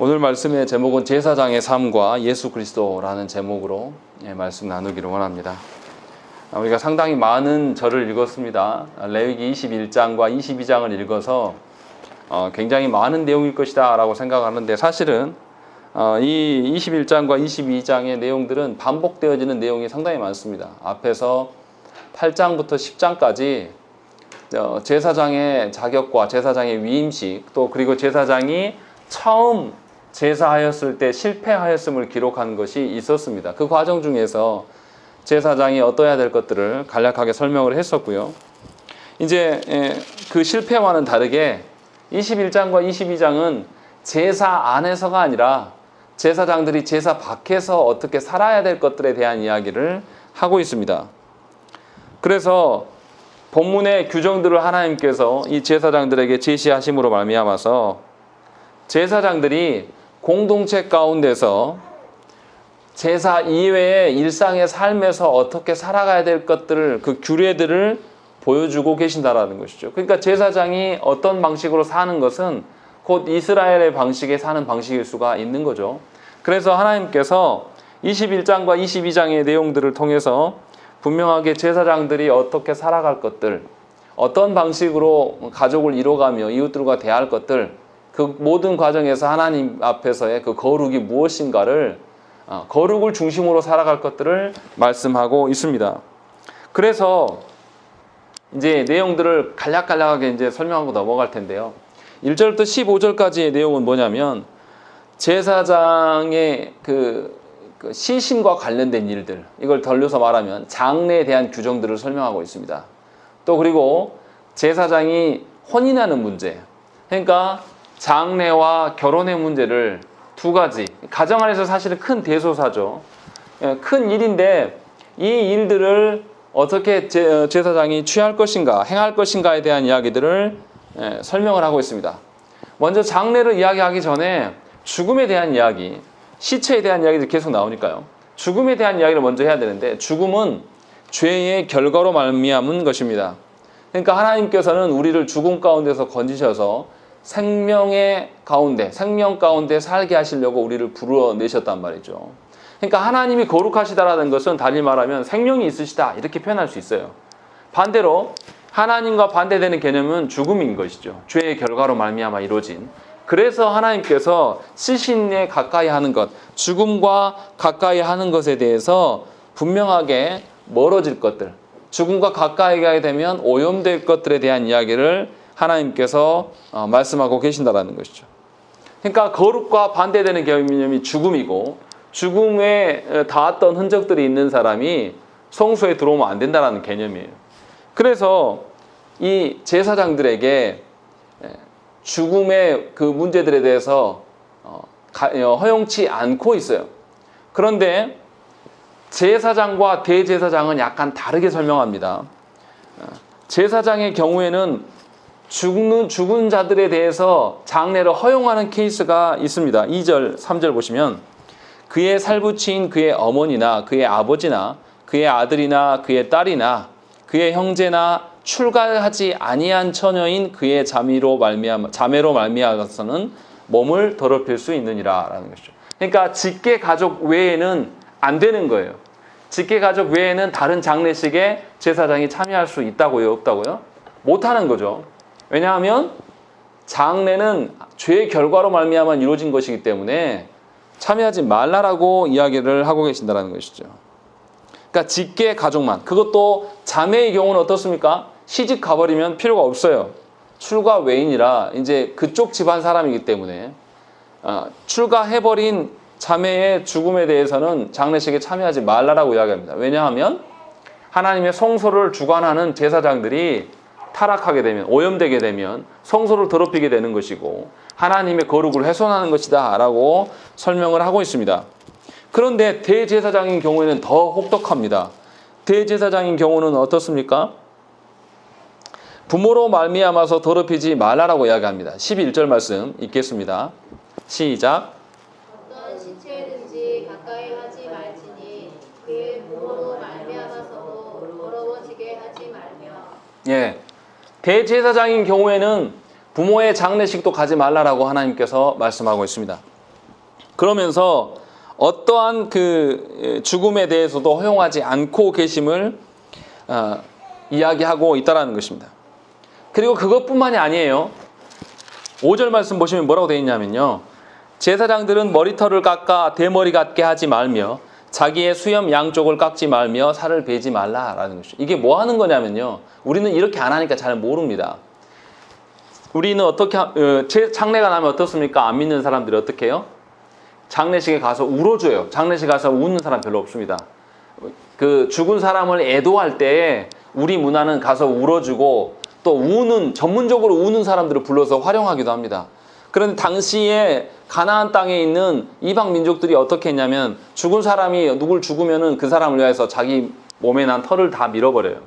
오늘 말씀의 제목은 제사장의 삶과 예수 그리스도라는 제목으로 말씀 나누기를 원합니다. 우리가 상당히 많은 절을 읽었습니다. 레위기 21장과 22장을 읽어서 굉장히 많은 내용일 것이다 라고 생각하는데, 사실은 이 21장과 22장의 내용들은 반복되어지는 내용이 상당히 많습니다. 앞에서 8장부터 10장까지 제사장의 자격과 제사장의 위임식, 또 그리고 제사장이 처음 제사하였을 때 실패하였음을 기록한 것이 있었습니다. 그 과정 중에서 제사장이 어떠해야 될 것들을 간략하게 설명을 했었고요. 이제 그 실패와는 다르게 21장과 22장은 제사 안에서가 아니라 제사장들이 제사 밖에서 어떻게 살아야 될 것들에 대한 이야기를 하고 있습니다. 그래서 본문의 규정들을 하나님께서 이 제사장들에게 제시하심으로 말미암아서 제사장들이 공동체 가운데서 제사 이외의 일상의 삶에서 어떻게 살아가야 될 것들을, 그 규례들을 보여주고 계신다라는 것이죠. 그러니까 제사장이 어떤 방식으로 사는 것은 곧 이스라엘의 방식에 사는 방식일 수가 있는 거죠. 그래서 하나님께서 21장과 22장의 내용들을 통해서 분명하게 제사장들이 어떻게 살아갈 것들, 어떤 방식으로 가족을 이뤄가며 이웃들과 대할 것들, 그 모든 과정에서 하나님 앞에서의 그 거룩이 무엇인가를, 거룩을 중심으로 살아갈 것들을 말씀하고 있습니다. 그래서 이제 내용들을 간략간략하게 이제 설명하고 넘어갈 텐데요. 1절부터 15절까지의 내용은 뭐냐면 제사장의 그 시신과 관련된 일들, 이걸 덜려서 말하면 장례에 대한 규정들을 설명하고 있습니다. 또 그리고 제사장이 혼인하는 문제, 그러니까 장례와 결혼의 문제를 두 가지, 가정 안에서 사실은 큰 대소사죠. 큰 일인데 이 일들을 어떻게 제사장이 취할 것인가, 행할 것인가에 대한 이야기들을 설명을 하고 있습니다. 먼저 장례를 이야기하기 전에 죽음에 대한 이야기, 시체에 대한 이야기들이 계속 나오니까요. 죽음에 대한 이야기를 먼저 해야 되는데, 죽음은 죄의 결과로 말미암은 것입니다. 그러니까 하나님께서는 우리를 죽음 가운데서 건지셔서 생명 가운데 살게 하시려고 우리를 불러내셨단 말이죠. 그러니까 하나님이 거룩하시다라는 것은 달리 말하면 생명이 있으시다, 이렇게 표현할 수 있어요. 반대로 하나님과 반대되는 개념은 죽음인 것이죠. 죄의 결과로 말미암아 이루어진. 그래서 하나님께서 시신에 가까이 하는 것, 죽음과 가까이 하는 것에 대해서 분명하게 멀어질 것들, 죽음과 가까이 가게 되면 오염될 것들에 대한 이야기를 하나님께서 말씀하고 계신다라는 것이죠. 그러니까 거룩과 반대되는 개념이 죽음이고, 죽음에 닿았던 흔적들이 있는 사람이 성소에 들어오면 안 된다라는 개념이에요. 그래서 이 제사장들에게 죽음의 그 문제들에 대해서 허용치 않고 있어요. 그런데 제사장과 대제사장은 약간 다르게 설명합니다. 제사장의 경우에는 죽은 자들에 대해서 장례를 허용하는 케이스가 있습니다. 2절, 3절 보시면 그의 살부치인 그의 어머니나 그의 아버지나 그의 아들이나 그의 딸이나 그의 형제나 출가하지 아니한 처녀인 그의 자매로 말미암아서는 몸을 더럽힐 수 있느니라 라는 것이죠. 그러니까 직계 가족 외에는 안 되는 거예요. 직계 가족 외에는 다른 장례식에 제사장이 참여할 수 있다고요, 없다고요? 못하는 거죠. 왜냐하면 장례는 죄의 결과로 말미암아 이루어진 것이기 때문에 참여하지 말라라고 이야기를 하고 계신다는 것이죠. 그러니까 직계 가족만, 그것도 자매의 경우는 어떻습니까? 시집 가버리면 필요가 없어요. 출가 외인이라 이제 그쪽 집안 사람이기 때문에 출가해버린 자매의 죽음에 대해서는 장례식에 참여하지 말라라고 이야기합니다. 왜냐하면 하나님의 성소를 주관하는 제사장들이 타락하게 되면, 오염되게 되면 성소를 더럽히게 되는 것이고 하나님의 거룩을 훼손하는 것이다 라고 설명을 하고 있습니다. 그런데 대제사장인 경우에는 더 혹독합니다. 대제사장인 경우는 어떻습니까? 부모로 말미암아서 더럽히지 말라라고 이야기합니다. 11절 말씀 읽겠습니다. 시작. 어떤 시체든지 가까이 하지 말지니 그의 부모로 말미암아서도 더러워지게 하지 말며. 예, 대제사장인 경우에는 부모의 장례식도 가지 말라라고 하나님께서 말씀하고 있습니다. 그러면서 어떠한 그 죽음에 대해서도 허용하지 않고 계심을 이야기하고 있다는 것입니다. 그리고 그것뿐만이 아니에요. 5절 말씀 보시면 뭐라고 되어 있냐면요. 제사장들은 머리털을 깎아 대머리 같게 하지 말며 자기의 수염 양쪽을 깎지 말며 살을 베지 말라라는 것이죠. 이게 뭐 하는 거냐면요. 우리는 이렇게 안 하니까 잘 모릅니다. 우리는 어떻게 장례가 나면 어떻습니까? 안 믿는 사람들이 어떻게 해요? 장례식에 가서 울어줘요. 장례식 가서 우는 사람 별로 없습니다. 그 죽은 사람을 애도할 때 우리 문화는 가서 울어주고 또 우는 전문적으로 우는 사람들을 불러서 활용하기도 합니다. 그런데 당시에 가나안 땅에 있는 이방 민족들이 어떻게 했냐면 죽은 사람이 누굴 죽으면은 그 사람을 위해서 자기 몸에 난 털을 다 밀어버려요.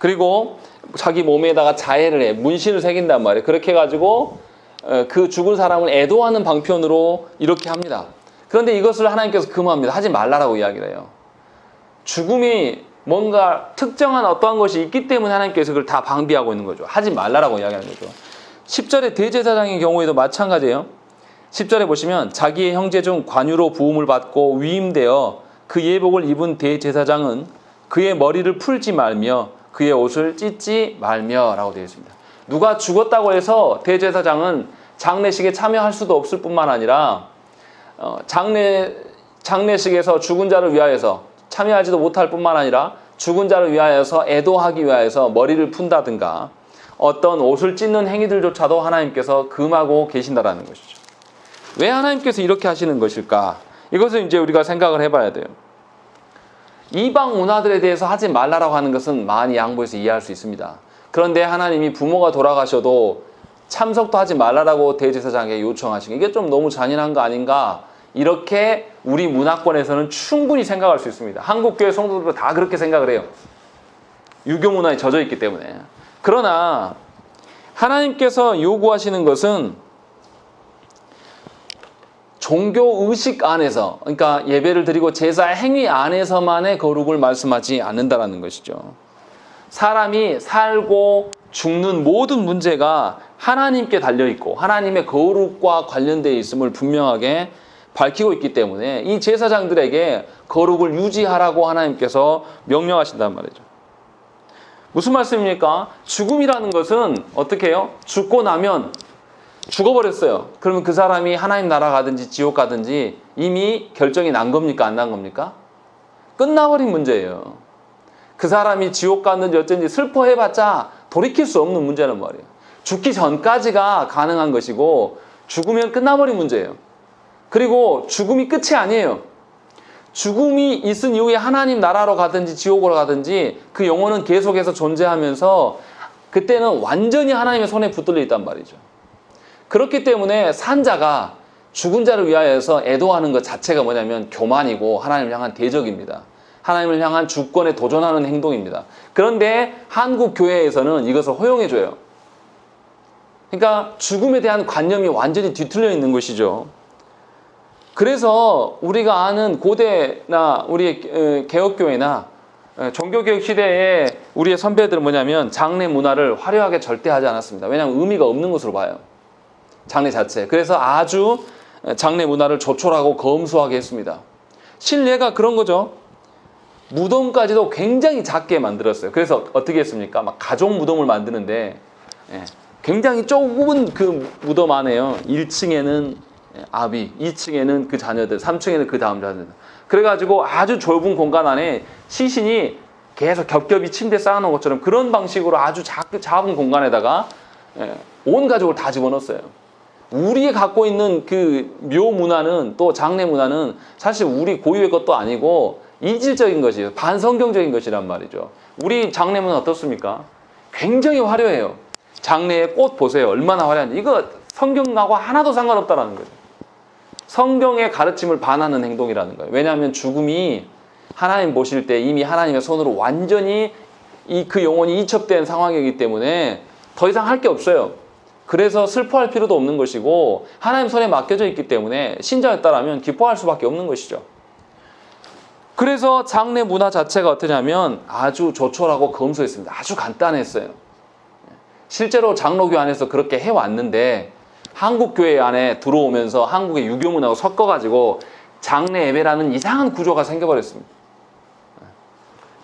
그리고 자기 몸에다가 자해를 해 문신을 새긴단 말이에요. 그렇게 해가지고 그 죽은 사람을 애도하는 방편으로 이렇게 합니다. 그런데 이것을 하나님께서 금하합니다. 하지 말라라고 이야기를 해요. 죽음이 뭔가 특정한 어떠한 것이 있기 때문에 하나님께서 그걸 다 방비하고 있는 거죠. 하지 말라라고 이야기하는 거죠. 10절의 대제사장의 경우에도 마찬가지예요. 10절에 보시면 자기의 형제 중 관유로 부음을 받고 위임되어 그 예복을 입은 대제사장은 그의 머리를 풀지 말며 그의 옷을 찢지 말며 라고 되어 있습니다. 누가 죽었다고 해서 대제사장은 장례식에 참여할 수도 없을 뿐만 아니라 장례식에서 죽은 자를 위하여서 참여하지도 못할 뿐만 아니라 죽은 자를 위하여서 애도하기 위하여서 머리를 푼다든가 어떤 옷을 찢는 행위들조차도 하나님께서 금하고 계신다라는 것이죠. 왜 하나님께서 이렇게 하시는 것일까? 이것을 이제 우리가 생각을 해봐야 돼요. 이방 문화들에 대해서 하지 말라라고 하는 것은 많이 양보해서 이해할 수 있습니다. 그런데 하나님이 부모가 돌아가셔도 참석도 하지 말라라고 대제사장에게 요청하신 게 이게 좀 너무 잔인한 거 아닌가? 이렇게 우리 문화권에서는 충분히 생각할 수 있습니다. 한국교회 성도들도 다 그렇게 생각을 해요. 유교 문화에 젖어 있기 때문에. 그러나 하나님께서 요구하시는 것은 종교 의식 안에서, 그러니까 예배를 드리고 제사 행위 안에서만의 거룩을 말씀하지 않는다라는 것이죠. 사람이 살고 죽는 모든 문제가 하나님께 달려있고 하나님의 거룩과 관련되어 있음을 분명하게 밝히고 있기 때문에 이 제사장들에게 거룩을 유지하라고 하나님께서 명령하신단 말이죠. 무슨 말씀입니까? 죽음이라는 것은 어떻게 해요? 죽고 나면 죽어버렸어요. 그러면 그 사람이 하나님 나라 가든지 지옥 가든지 이미 결정이 난 겁니까? 안 난 겁니까? 끝나버린 문제예요. 그 사람이 지옥 갔는지 어쩐지 슬퍼해봤자 돌이킬 수 없는 문제란 말이에요. 죽기 전까지가 가능한 것이고 죽으면 끝나버린 문제예요. 그리고 죽음이 끝이 아니에요. 죽음이 있은 이후에 하나님 나라로 가든지 지옥으로 가든지 그 영혼은 계속해서 존재하면서 그때는 완전히 하나님의 손에 붙들려 있단 말이죠. 그렇기 때문에 산자가 죽은 자를 위하여서 애도하는 것 자체가 뭐냐면 교만이고 하나님을 향한 대적입니다. 하나님을 향한 주권에 도전하는 행동입니다. 그런데 한국 교회에서는 이것을 허용해줘요. 그러니까 죽음에 대한 관념이 완전히 뒤틀려 있는 것이죠. 그래서 우리가 아는 고대나 우리 개혁교회나 종교개혁 시대에 우리의 선배들은 뭐냐면 장례 문화를 화려하게 절대 하지 않았습니다. 왜냐하면 의미가 없는 것으로 봐요. 장례 자체. 그래서 아주 장례 문화를 조촐하고 검소하게 했습니다. 실례가 그런 거죠. 무덤까지도 굉장히 작게 만들었어요. 그래서 어떻게 했습니까? 막 가족 무덤을 만드는데 굉장히 좁은 그 무덤 안에요. 1층에는 아비, 2층에는 그 자녀들, 3층에는 그 다음 자녀들. 그래가지고 아주 좁은 공간 안에 시신이 계속 겹겹이 침대 쌓아놓은 것처럼 그런 방식으로 아주 작은 공간에다가 온 가족을 다 집어넣었어요. 우리가 갖고 있는 그 묘 문화는 또 장례 문화는 사실 우리 고유의 것도 아니고 이질적인 것이에요. 반성경적인 것이란 말이죠. 우리 장례 문화 어떻습니까? 굉장히 화려해요. 장례의 꽃 보세요. 얼마나 화려한지. 이거 성경하고 하나도 상관없다라는 거죠. 성경의 가르침을 반하는 행동이라는 거예요. 왜냐하면 죽음이 하나님 보실 때 이미 하나님의 손으로 완전히 그 영혼이 이첩된 상황이기 때문에 더 이상 할 게 없어요. 그래서 슬퍼할 필요도 없는 것이고 하나님 손에 맡겨져 있기 때문에 신자였다라면 기뻐할 수밖에 없는 것이죠. 그래서 장례 문화 자체가 어떠냐면 아주 조촐하고 검소했습니다. 아주 간단했어요. 실제로 장로교 안에서 그렇게 해왔는데 한국 교회 안에 들어오면서 한국의 유교 문화하고 섞어가지고 장례 예배라는 이상한 구조가 생겨버렸습니다.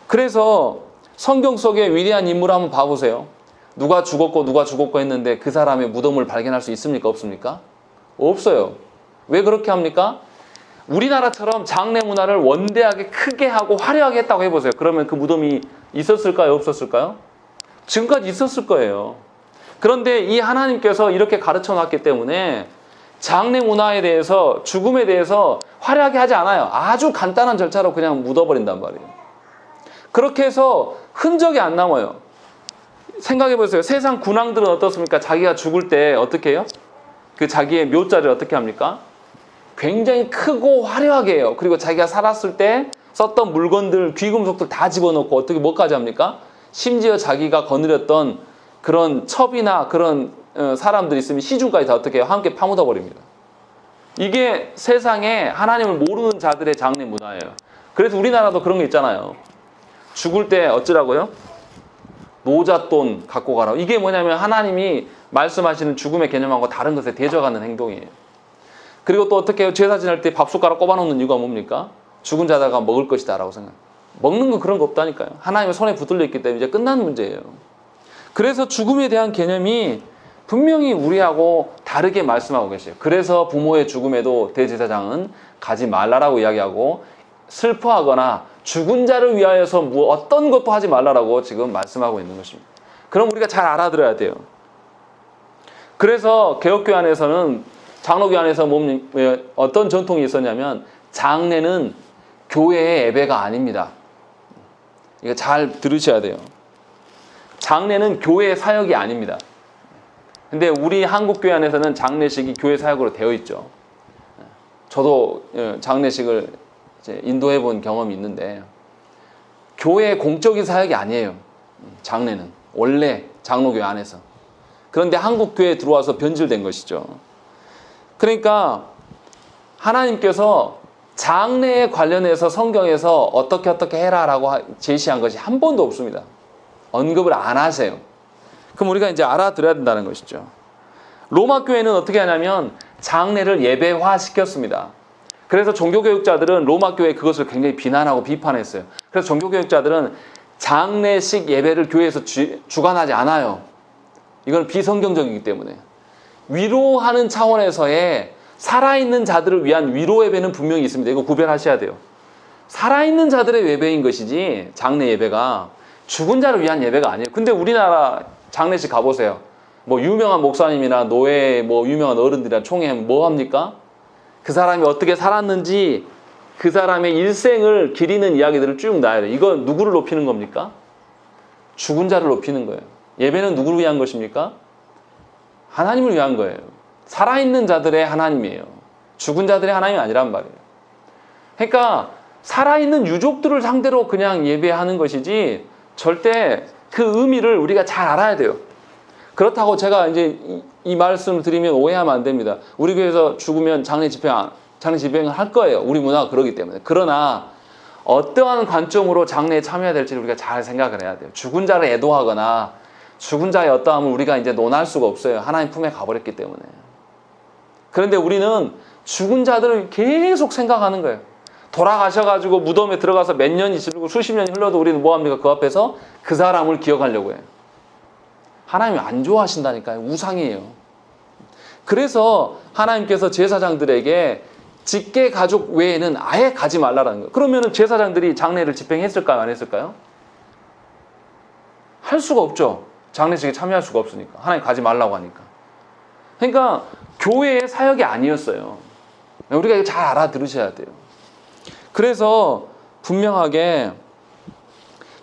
그래서 성경 속에 위대한 인물 한번 봐보세요. 누가 죽었고 했는데 그 사람의 무덤을 발견할 수 있습니까? 없습니까? 없어요. 왜 그렇게 합니까? 우리나라처럼 장례 문화를 원대하게 크게 하고 화려하게 했다고 해보세요. 그러면 그 무덤이 있었을까요? 없었을까요? 지금까지 있었을 거예요. 그런데 이 하나님께서 이렇게 가르쳐 놨기 때문에 장례 문화에 대해서, 죽음에 대해서 화려하게 하지 않아요. 아주 간단한 절차로 그냥 묻어버린단 말이에요. 그렇게 해서 흔적이 안 남아요. 생각해 보세요. 세상 군왕들은 어떻습니까? 자기가 죽을 때 어떻게 해요? 그 자기의 묘자를 어떻게 합니까? 굉장히 크고 화려하게 해요. 그리고 자기가 살았을 때 썼던 물건들, 귀금속들 다 집어넣고 어떻게 뭐까지 합니까? 심지어 자기가 거느렸던 그런 첩이나 그런 사람들이 있으면 시중까지 다 어떻게 해요? 함께 파묻어 버립니다. 이게 세상에 하나님을 모르는 자들의 장례 문화예요. 그래서 우리나라도 그런 게 있잖아요. 죽을 때 어쩌라고요? 노잣돈 갖고 가라. 이게 뭐냐면 하나님이 말씀하시는 죽음의 개념하고 다른 것에 대적하는 행동이에요. 그리고 또 어떻게 해요? 제사 지낼 때 밥숟가락 꼽아놓는 이유가 뭡니까? 죽은 자다가 먹을 것이다 라고 생각. 먹는 건 그런 거 없다니까요. 하나님의 손에 붙들려 있기 때문에 이제 끝난 문제예요. 그래서 죽음에 대한 개념이 분명히 우리하고 다르게 말씀하고 계세요. 그래서 부모의 죽음에도 대제사장은 가지 말라라고 이야기하고 슬퍼하거나 죽은 자를 위하여서 어떤 것도 하지 말라라고 지금 말씀하고 있는 것입니다. 그럼 우리가 잘 알아들어야 돼요. 그래서 개혁교회 안에서는, 장로교회 안에서 어떤 전통이 있었냐면 장례는 교회의 예배가 아닙니다. 이거 잘 들으셔야 돼요. 장례는 교회의 사역이 아닙니다. 근데 우리 한국교회 안에서는 장례식이 교회 사역으로 되어 있죠. 저도 장례식을 이제 인도해 본 경험이 있는데 교회의 공적인 사역이 아니에요. 장례는 원래 장로교회 안에서. 그런데 한국교회에 들어와서 변질된 것이죠. 그러니까 하나님께서 장례에 관련해서 성경에서 어떻게 해라라고 제시한 것이 한 번도 없습니다. 언급을 안 하세요. 그럼 우리가 이제 알아들어야 된다는 것이죠. 로마 교회는 어떻게 하냐면 장례를 예배화 시켰습니다. 그래서 종교교육자들은 로마 교회 그것을 굉장히 비난하고 비판했어요. 그래서 종교교육자들은 장례식 예배를 교회에서 주관하지 않아요. 이건 비성경적이기 때문에. 위로하는 차원에서의 살아있는 자들을 위한 위로 예배는 분명히 있습니다. 이거 구별하셔야 돼요. 살아있는 자들의 예배인 것이지 장례 예배가 죽은 자를 위한 예배가 아니에요. 근데 우리나라 장례식 가보세요. 뭐 유명한 목사님이나 노예, 뭐 유명한 어른들이나 총회 뭐 합니까? 그 사람이 어떻게 살았는지 그 사람의 일생을 기리는 이야기들을 쭉 놔야 돼요. 이거 누구를 높이는 겁니까? 죽은 자를 높이는 거예요. 예배는 누구를 위한 것입니까? 하나님을 위한 거예요. 살아있는 자들의 하나님이에요. 죽은 자들의 하나님이 아니란 말이에요. 그러니까 살아있는 유족들을 상대로 그냥 예배하는 것이지 절대 그 의미를 우리가 잘 알아야 돼요. 그렇다고 제가 이제 이 말씀을 드리면 오해하면 안 됩니다. 우리 교회에서 죽으면 장례 집행을 할 거예요. 우리 문화가 그러기 때문에. 그러나 어떠한 관점으로 장례에 참여해야 될지를 우리가 잘 생각을 해야 돼요. 죽은 자를 애도하거나 죽은 자의 어떠함을 우리가 이제 논할 수가 없어요. 하나님 품에 가버렸기 때문에. 그런데 우리는 죽은 자들을 계속 생각하는 거예요. 돌아가셔가지고 무덤에 들어가서 몇 년이 지르고 수십 년이 흘러도 우리는 뭐합니까? 그 앞에서 그 사람을 기억하려고 해요. 하나님이 안 좋아하신다니까요. 우상이에요. 그래서 하나님께서 제사장들에게 직계 가족 외에는 아예 가지 말라라는 거예요. 그러면 제사장들이 장례를 집행했을까요? 안 했을까요? 할 수가 없죠. 장례식에 참여할 수가 없으니까. 하나님 가지 말라고 하니까. 그러니까 교회의 사역이 아니었어요. 우리가 이거 잘 알아들으셔야 돼요. 그래서 분명하게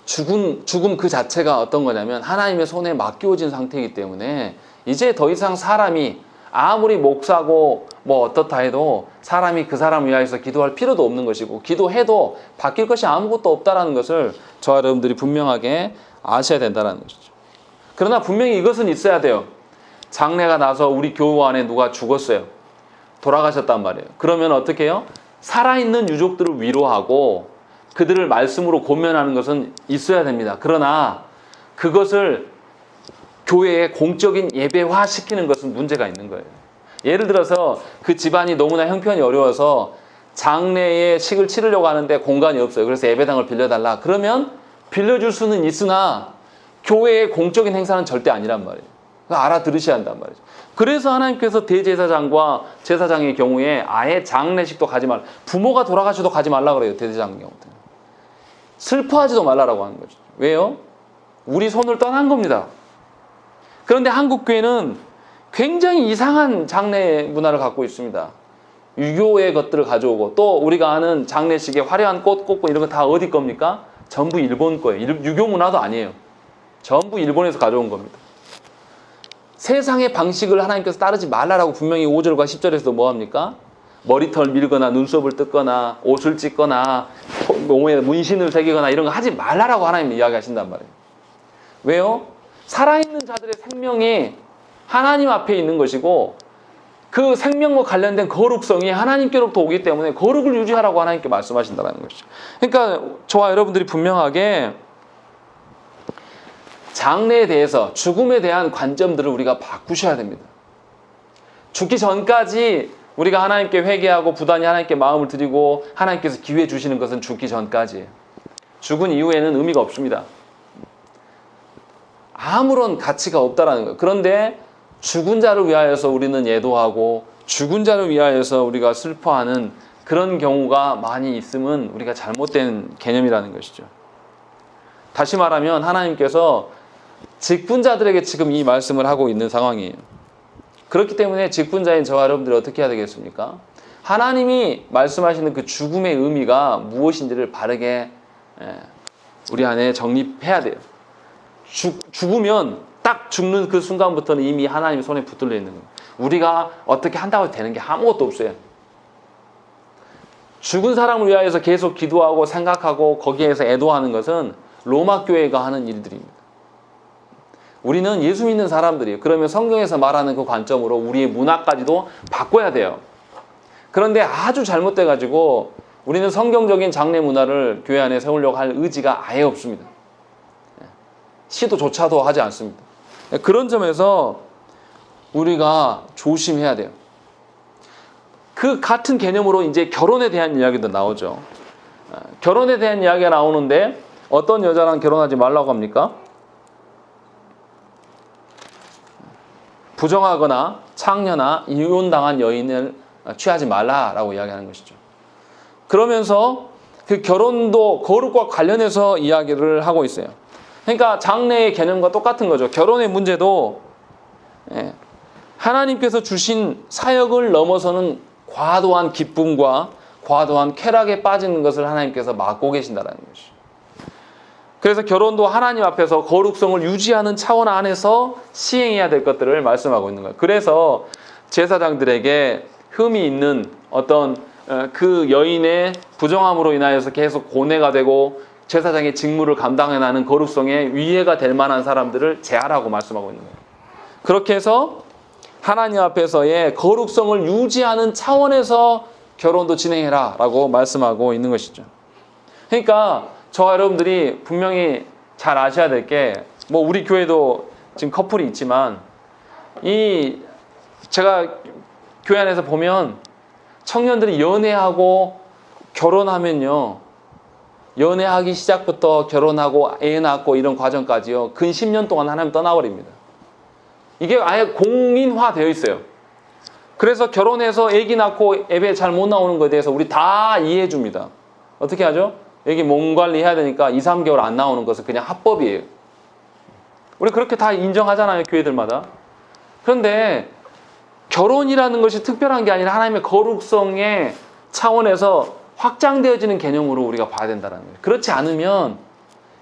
죽음 그 자체가 어떤 거냐면 하나님의 손에 맡겨진 상태이기 때문에 이제 더 이상 사람이 아무리 목사고 뭐 어떻다 해도 사람이 그 사람을 위하여서 기도할 필요도 없는 것이고 기도해도 바뀔 것이 아무것도 없다는 것을 저와 여러분들이 분명하게 아셔야 된다는 것이죠. 그러나 분명히 이것은 있어야 돼요. 장례가 나서 우리 교회 안에 누가 죽었어요. 돌아가셨단 말이에요. 그러면 어떻게 해요? 살아있는 유족들을 위로하고 그들을 말씀으로 권면하는 것은 있어야 됩니다. 그러나 그것을 교회의 공적인 예배화 시키는 것은 문제가 있는 거예요. 예를 들어서 그 집안이 너무나 형편이 어려워서 장례에 식을 치르려고 하는데 공간이 없어요. 그래서 예배당을 빌려달라. 그러면 빌려줄 수는 있으나 교회의 공적인 행사는 절대 아니란 말이에요. 알아들으셔야 한단 말이죠. 그래서 하나님께서 대제사장과 제사장의 경우에 아예 장례식도 가지 말라. 부모가 돌아가셔도 가지 말라 그래요. 대제사장 경우 때는. 슬퍼하지도 말라라고 하는 거죠. 왜요? 우리 손을 떠난 겁니다. 그런데 한국 교회는 굉장히 이상한 장례 문화를 갖고 있습니다. 유교의 것들을 가져오고 또 우리가 아는 장례식에 화려한 꽃 꽂고 이런 거 다 어디 겁니까? 전부 일본 거예요. 유교 문화도 아니에요. 전부 일본에서 가져온 겁니다. 세상의 방식을 하나님께서 따르지 말라라고 분명히 5절과 10절에서도 뭐합니까? 머리털 밀거나 눈썹을 뜯거나 옷을 찢거나 몸에 문신을 새기거나 이런 거 하지 말라라고 하나님이 이야기하신단 말이에요. 왜요? 살아있는 자들의 생명이 하나님 앞에 있는 것이고 그 생명과 관련된 거룩성이 하나님께로부터 오기 때문에 거룩을 유지하라고 하나님께 말씀하신다는 것이죠. 그러니까 저와 여러분들이 분명하게 장래에 대해서 죽음에 대한 관점들을 우리가 바꾸셔야 됩니다. 죽기 전까지 우리가 하나님께 회개하고 부단히 하나님께 마음을 드리고 하나님께서 기회 주시는 것은 죽기 전까지예요. 죽은 이후에는 의미가 없습니다. 아무런 가치가 없다라는 거예요. 그런데 죽은 자를 위하여서 우리는 예도하고 죽은 자를 위하여서 우리가 슬퍼하는 그런 경우가 많이 있으면 우리가 잘못된 개념이라는 것이죠. 다시 말하면 하나님께서 직분자들에게 지금 이 말씀을 하고 있는 상황이에요. 그렇기 때문에 직분자인 저와 여러분들이 어떻게 해야 되겠습니까? 하나님이 말씀하시는 그 죽음의 의미가 무엇인지를 바르게 우리 안에 정립해야 돼요. 죽으면 딱 죽는 그 순간부터는 이미 하나님의 손에 붙들려 있는 거예요. 우리가 어떻게 한다고 되는 게 아무것도 없어요. 죽은 사람을 위하여서 계속 기도하고 생각하고 거기에서 애도하는 것은 로마 교회가 하는 일들입니다. 우리는 예수 믿는 사람들이에요. 그러면 성경에서 말하는 그 관점으로 우리의 문화까지도 바꿔야 돼요. 그런데 아주 잘못돼가지고 우리는 성경적인 장례 문화를 교회 안에 세우려고 할 의지가 아예 없습니다. 시도조차도 하지 않습니다. 그런 점에서 우리가 조심해야 돼요. 그 같은 개념으로 이제 결혼에 대한 이야기도 나오죠. 결혼에 대한 이야기가 나오는데 어떤 여자랑 결혼하지 말라고 합니까? 부정하거나 창녀나 이혼당한 여인을 취하지 말라라고 이야기하는 것이죠. 그러면서 그 결혼도 거룩과 관련해서 이야기를 하고 있어요. 그러니까 장래의 개념과 똑같은 거죠. 결혼의 문제도 하나님께서 주신 사역을 넘어서는 과도한 기쁨과 과도한 쾌락에 빠지는 것을 하나님께서 막고 계신다는 것이죠. 그래서 결혼도 하나님 앞에서 거룩성을 유지하는 차원 안에서 시행해야 될 것들을 말씀하고 있는 거예요. 그래서 제사장들에게 흠이 있는 어떤 그 여인의 부정함으로 인하여서 계속 고뇌가 되고 제사장의 직무를 감당해 나가는 거룩성에 위해가 될 만한 사람들을 제하라고 말씀하고 있는 거예요. 그렇게 해서 하나님 앞에서의 거룩성을 유지하는 차원에서 결혼도 진행해라 라고 말씀하고 있는 것이죠. 그러니까 저와 여러분들이 분명히 잘 아셔야 될 게, 뭐 우리 교회도 지금 커플이 있지만 제가 교회 안에서 보면 청년들이 연애하고 결혼하면요, 연애하기 시작부터 결혼하고 애 낳고 이런 과정까지요, 근 10년 동안 하나님 떠나버립니다. 이게 아예 공인화 되어 있어요. 그래서 결혼해서 아기 낳고 예배 잘 못 나오는 것에 대해서 우리 다 이해해 줍니다. 어떻게 하죠? 여기 몸 관리해야 되니까 2, 3개월 안 나오는 것은 그냥 합법이에요. 우리 그렇게 다 인정하잖아요, 교회들마다. 그런데 결혼이라는 것이 특별한 게 아니라 하나님의 거룩성의 차원에서 확장되어지는 개념으로 우리가 봐야 된다는 거예요. 그렇지 않으면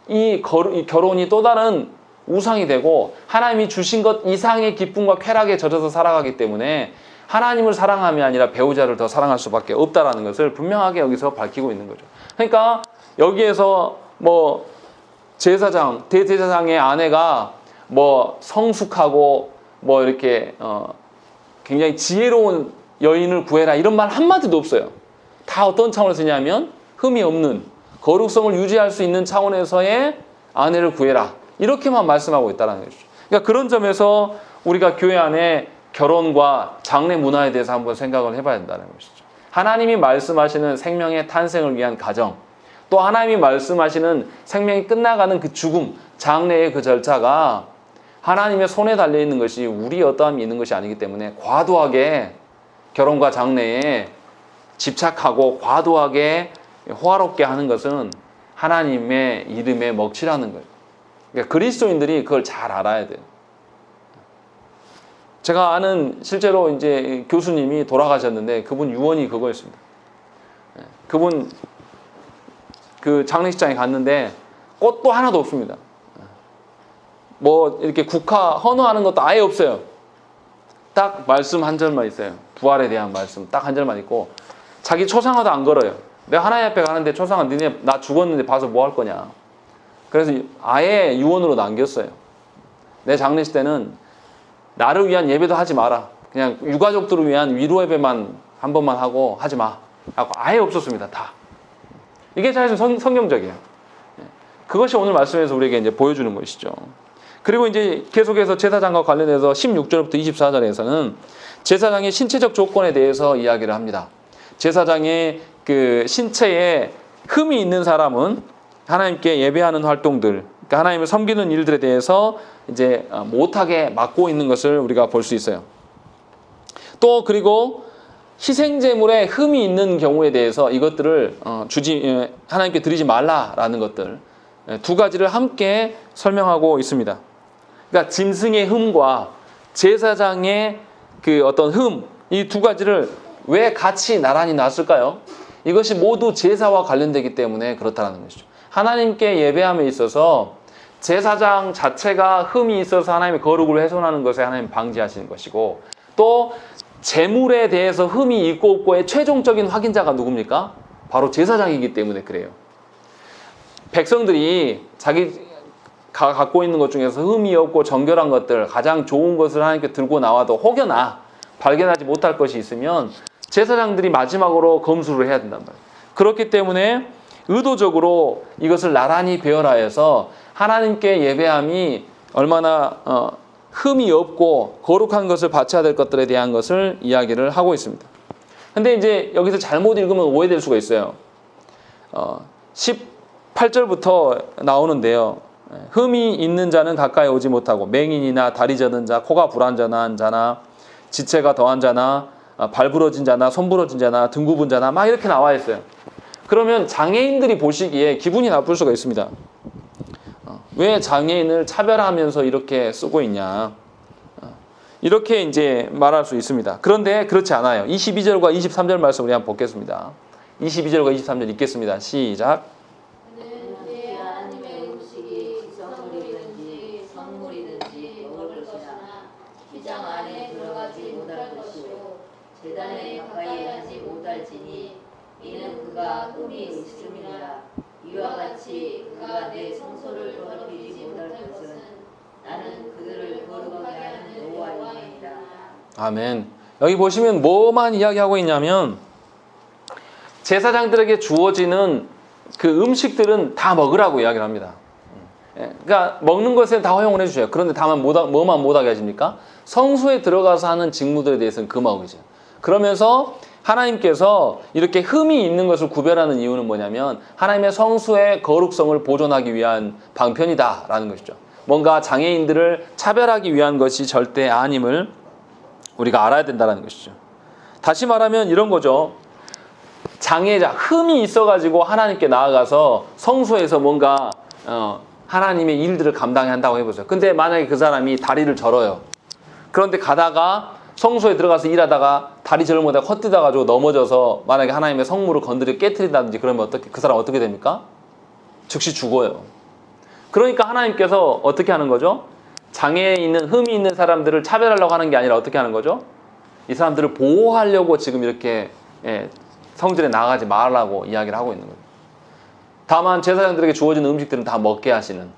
이 결혼이 또 다른 우상이 되고 하나님이 주신 것 이상의 기쁨과 쾌락에 젖어서 살아가기 때문에 하나님을 사랑함이 아니라 배우자를 더 사랑할 수밖에 없다라는 것을 분명하게 여기서 밝히고 있는 거죠. 그러니까 여기에서 뭐 제사장, 대제사장의 아내가 뭐 성숙하고 뭐 이렇게 굉장히 지혜로운 여인을 구해라 이런 말 한마디도 없어요. 다 어떤 차원에서 쓰냐면 흠이 없는 거룩성을 유지할 수 있는 차원에서의 아내를 구해라 이렇게만 말씀하고 있다는 것이죠. 그러니까 그런 점에서 우리가 교회 안에 결혼과 장래 문화에 대해서 한번 생각을 해봐야 된다는 것이죠. 하나님이 말씀하시는 생명의 탄생을 위한 가정, 또 하나님이 말씀하시는 생명이 끝나가는 그 죽음, 장래의 그 절차가 하나님의 손에 달려있는 것이 우리 어떠함이 있는 것이 아니기 때문에 과도하게 결혼과 장래에 집착하고 과도하게 호화롭게 하는 것은 하나님의 이름에 먹칠하는 거예요. 그러니까 그리스도인들이 그걸 잘 알아야 돼요. 제가 아는 실제로 이제 교수님이 돌아가셨는데 그분 유언이 그거였습니다. 그분 그 장례식장에 갔는데 꽃도 하나도 없습니다. 뭐 이렇게 국화 헌화하는 것도 아예 없어요. 딱 말씀 한 절만 있어요. 부활에 대한 말씀 딱 한 절만 있고 자기 초상화도 안 걸어요. 내가 하나님 앞에 가는데 초상화 너네 나 죽었는데 봐서 뭐 할 거냐. 그래서 아예 유언으로 남겼어요. 내 장례식 때는 나를 위한 예배도 하지 마라. 그냥 유가족들을 위한 위로 예배만 한 번만 하고 하지 마. 하고 아예 없었습니다. 다. 이게 사실 성경적이에요. 그것이 오늘 말씀에서 우리에게 이제 보여주는 것이죠. 그리고 이제 계속해서 제사장과 관련해서 16절부터 24절에서는 제사장의 신체적 조건에 대해서 이야기를 합니다. 제사장의 그 신체에 흠이 있는 사람은 하나님께 예배하는 활동들, 그러니까 하나님을 섬기는 일들에 대해서 이제 못하게 막고 있는 것을 우리가 볼 수 있어요. 또 그리고 희생제물에 흠이 있는 경우에 대해서 이것들을 하나님께 드리지 말라라는 것들 두 가지를 함께 설명하고 있습니다. 그러니까 짐승의 흠과 제사장의 그 어떤 흠, 이 두 가지를 왜 같이 나란히 놨을까요? 이것이 모두 제사와 관련되기 때문에 그렇다는 것이죠. 하나님께 예배함에 있어서 제사장 자체가 흠이 있어서 하나님의 거룩을 훼손하는 것에 하나님 방지하시는 것이고, 또 제물에 대해서 흠이 있고 없고의 최종적인 확인자가 누굽니까? 바로 제사장이기 때문에 그래요. 백성들이 자기가 갖고 있는 것 중에서 흠이 없고 정결한 것들, 가장 좋은 것을 하나님께 들고 나와도 혹여나 발견하지 못할 것이 있으면 제사장들이 마지막으로 검수를 해야 된단 말이에요. 그렇기 때문에 의도적으로 이것을 나란히 배열하여서 하나님께 예배함이 얼마나 흠이 없고 거룩한 것을 바쳐야 될 것들에 대한 것을 이야기를 하고 있습니다. 근데 이제 여기서 잘못 읽으면 오해될 수가 있어요. 18절부터 나오는데요. 흠이 있는 자는 가까이 오지 못하고 맹인이나 다리 저는 자, 코가 불안전한 자나 지체가 더한 자나 발 부러진 자나 손 부러진 자나 등 굽은 자나 막 이렇게 나와 있어요. 그러면 장애인들이 보시기에 기분이 나쁠 수가 있습니다. 왜 장애인을 차별하면서 이렇게 쓰고 있냐. 이렇게 이제 말할 수 있습니다. 그런데 그렇지 않아요. 22절과 23절 말씀 우리 한번 보겠습니다. 22절과 23절 읽겠습니다. 시작. 내 하나님의 음식이 성물이든지 성물이든지 먹을 것이나 휘장 안에 들어가지 못할 것이요 제단에 가까이 하지 못할지니 이는 그가 흠이 있음이라. 이와 같이 그가 내 성소를 더럽히지 못할 것은 나는 그들을 거룩하게 하는 여호와이니이다. 아멘. 여기 보시면 뭐만 이야기하고 있냐면 제사장들에게 주어지는 그 음식들은 다 먹으라고 이야기를 합니다. 그러니까 먹는 것에 다 허용을 해주셔요. 그런데 다만 뭐만 못하게 하십니까? 성소에 들어가서 하는 직무들에 대해서는 금하고죠. 그러면서 하나님께서 이렇게 흠이 있는 것을 구별하는 이유는 뭐냐면 하나님의 성수의 거룩성을 보존하기 위한 방편이다라는 것이죠. 뭔가 장애인들을 차별하기 위한 것이 절대 아님을 우리가 알아야 된다는 것이죠. 다시 말하면 이런 거죠. 장애자, 흠이 있어가지고 하나님께 나아가서 성소에서 뭔가 하나님의 일들을 감당해야 한다고 해보세요. 근데 만약에 그 사람이 다리를 절어요. 그런데 가다가 성소에 들어가서 일하다가 다리 절을 못하고 헛디뎌가지고 넘어져서 만약에 하나님의 성물을 건드려 깨트린다든지 그러면 그 사람 어떻게 됩니까? 즉시 죽어요. 그러니까 하나님께서 어떻게 하는 거죠? 장애에 있는 흠이 있는 사람들을 차별하려고 하는 게 아니라 어떻게 하는 거죠? 이 사람들을 보호하려고 지금 이렇게 성전에 나가지 말라고 이야기를 하고 있는 거예요. 다만 제사장들에게 주어진 음식들은 다 먹게 하시는.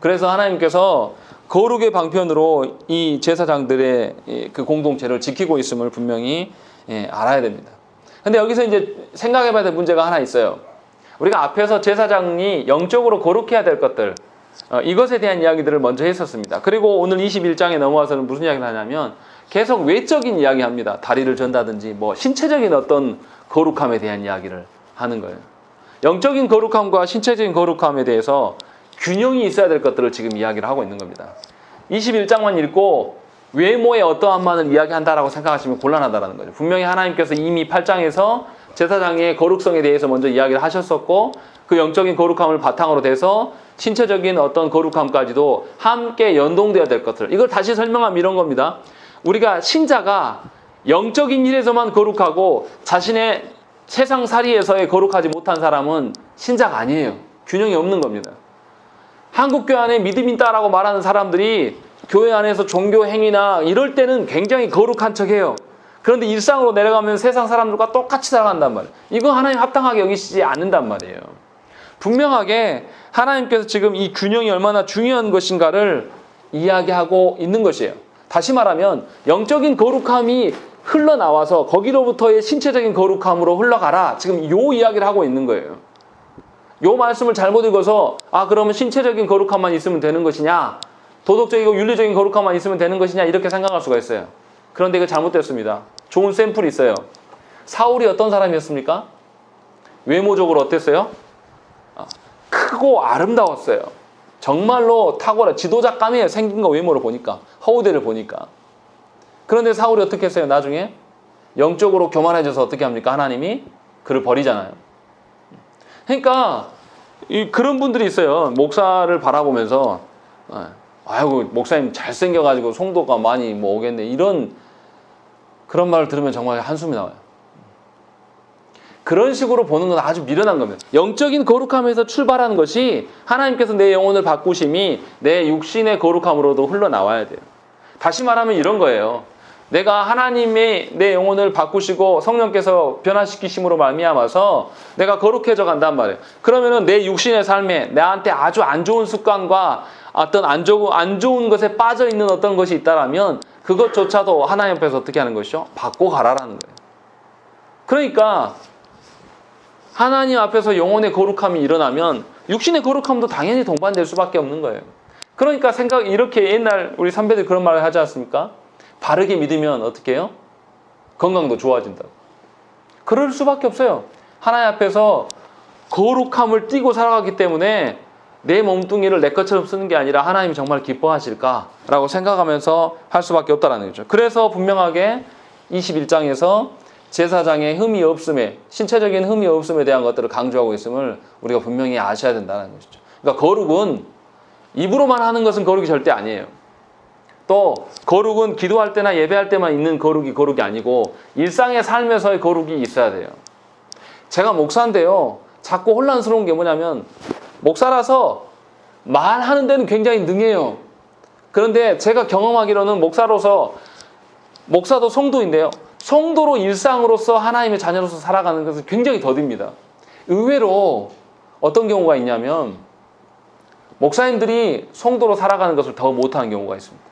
그래서 하나님께서 거룩의 방편으로 이 제사장들의 그 공동체를 지키고 있음을 분명히 알아야 됩니다. 근데 여기서 이제 생각해봐야 될 문제가 하나 있어요. 우리가 앞에서 제사장이 영적으로 거룩해야 될 것들, 이것에 대한 이야기들을 먼저 했었습니다. 그리고 오늘 21장에 넘어와서는 무슨 이야기를 하냐면 계속 외적인 이야기 합니다. 다리를 전다든지 뭐 신체적인 어떤 거룩함에 대한 이야기를 하는 거예요. 영적인 거룩함과 신체적인 거룩함에 대해서 균형이 있어야 될 것들을 지금 이야기를 하고 있는 겁니다. 21장만 읽고 외모의 어떠함만을 이야기한다라고 생각하시면 곤란하다라는 거죠. 분명히 하나님께서 이미 8장에서 제사장의 거룩성에 대해서 먼저 이야기를 하셨었고 그 영적인 거룩함을 바탕으로 돼서 신체적인 어떤 거룩함까지도 함께 연동되어야 될 것들, 이걸 다시 설명하면 이런 겁니다. 우리가 신자가 영적인 일에서만 거룩하고 자신의 세상살이에서의 거룩하지 못한 사람은 신자가 아니에요. 균형이 없는 겁니다. 한국교회 안에 믿음 있다라고 말하는 사람들이 교회 안에서 종교 행위나 이럴 때는 굉장히 거룩한 척해요. 그런데 일상으로 내려가면 세상 사람들과 똑같이 살아간단 말이에요. 이거 하나님 합당하게 여기시지 않는단 말이에요. 분명하게 하나님께서 지금 이 균형이 얼마나 중요한 것인가를 이야기하고 있는 것이에요. 다시 말하면 영적인 거룩함이 흘러나와서 거기로부터의 신체적인 거룩함으로 흘러가라. 지금 요 이야기를 하고 있는 거예요. 요 말씀을 잘못 읽어서 그러면 신체적인 거룩함만 있으면 되는 것이냐, 도덕적이고 윤리적인 거룩함만 있으면 되는 것이냐 이렇게 생각할 수가 있어요. 그런데 이거 잘못됐습니다. 좋은 샘플이 있어요. 사울이 어떤 사람이었습니까? 외모적으로 어땠어요? 크고 아름다웠어요. 정말로 탁월한 지도자감이에요. 생긴 거 외모를 보니까, 허우대를 보니까. 그런데 사울이 어떻게 했어요? 나중에 영적으로 교만해져서 어떻게 합니까? 하나님이 그를 버리잖아요. 그러니까 그런 분들이 있어요. 목사를 바라보면서 아이고 목사님 잘생겨가지고 송도가 많이 뭐 오겠네, 그런 말을 들으면 정말 한숨이 나와요. 그런 식으로 보는 건 아주 미련한 겁니다. 영적인 거룩함에서 출발하는 것이 하나님께서 내 영혼을 바꾸심이 내 육신의 거룩함으로도 흘러나와야 돼요. 다시 말하면 이런 거예요. 내가 하나님의 내 영혼을 바꾸시고 성령께서 변화시키심으로 말미암아서 내가 거룩해져 간단 말이에요. 그러면은 내 육신의 삶에 나한테 아주 안 좋은 습관과 어떤 안 좋은 것에 빠져 있는 어떤 것이 있다라면 그것조차도 하나님 앞에서 어떻게 하는 것이죠? 바꿔 가라라는 거예요. 그러니까 하나님 앞에서 영혼의 거룩함이 일어나면 육신의 거룩함도 당연히 동반될 수밖에 없는 거예요. 그러니까 이렇게 옛날 우리 선배들 그런 말을 하지 않습니까? 바르게 믿으면 어떻게 해요? 건강도 좋아진다고. 그럴 수밖에 없어요. 하나님 앞에서 거룩함을 띠고 살아가기 때문에 내 몸뚱이를 내 것처럼 쓰는 게 아니라 하나님이 정말 기뻐하실까라고 생각하면서 할 수밖에 없다는 거죠. 그래서 분명하게 21장에서 제사장의 흠이 없음에, 신체적인 흠이 없음에 대한 것들을 강조하고 있음을 우리가 분명히 아셔야 된다는 것이죠. 그러니까 거룩은 입으로만 하는 것은 거룩이 절대 아니에요. 또 거룩은 기도할 때나 예배할 때만 있는 거룩이 아니고 일상의 삶에서의 거룩이 있어야 돼요. 제가 목사인데요, 자꾸 혼란스러운 게 뭐냐면 목사라서 말하는 데는 굉장히 능해요. 그런데 제가 경험하기로는 목사도 성도인데요, 성도로 일상으로서 하나님의 자녀로서 살아가는 것은 굉장히 더딥니다. 의외로 어떤 경우가 있냐면 목사님들이 성도로 살아가는 것을 더 못하는 경우가 있습니다.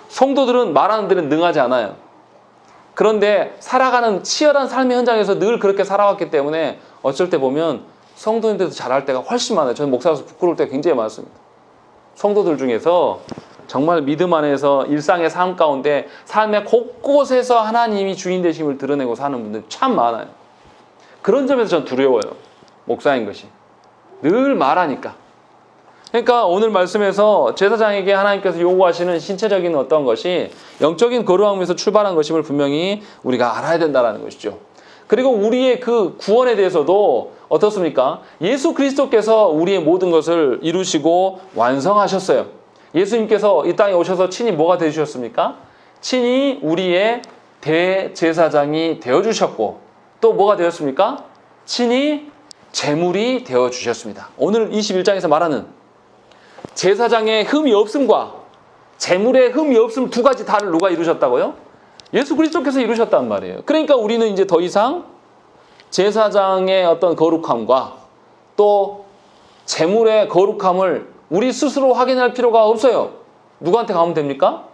성도들은 말하는 데는 능하지 않아요. 그런데 살아가는 치열한 삶의 현장에서 늘 그렇게 살아왔기 때문에 어쩔 때 보면 성도님들도 잘할 때가 훨씬 많아요. 저는 목사로서 부끄러울 때가 굉장히 많습니다. 성도들 중에서 정말 믿음 안에서 일상의 삶 가운데 삶의 곳곳에서 하나님이 주인 되심을 드러내고 사는 분들 참 많아요. 그런 점에서 전 두려워요. 목사인 것이. 늘 말하니까. 그러니까 오늘 말씀에서 제사장에게 하나님께서 요구하시는 신체적인 어떤 것이 영적인 거룩함에서 출발한 것임을 분명히 우리가 알아야 된다는 것이죠. 그리고 우리의 그 구원에 대해서도 어떻습니까? 예수 그리스도께서 우리의 모든 것을 이루시고 완성하셨어요. 예수님께서 이 땅에 오셔서 친히 뭐가 되주셨습니까? 친히 우리의 대제사장이 되어주셨고 또 뭐가 되었습니까? 친히 제물이 되어주셨습니다. 오늘 21장에서 말하는 제사장의 흠이 없음과 제물의 흠이 없음 두 가지 다를 누가 이루셨다고요? 예수 그리스도께서 이루셨단 말이에요. 그러니까 우리는 이제 더 이상 제사장의 어떤 거룩함과 또 제물의 거룩함을 우리 스스로 확인할 필요가 없어요. 누구한테 가면 됩니까?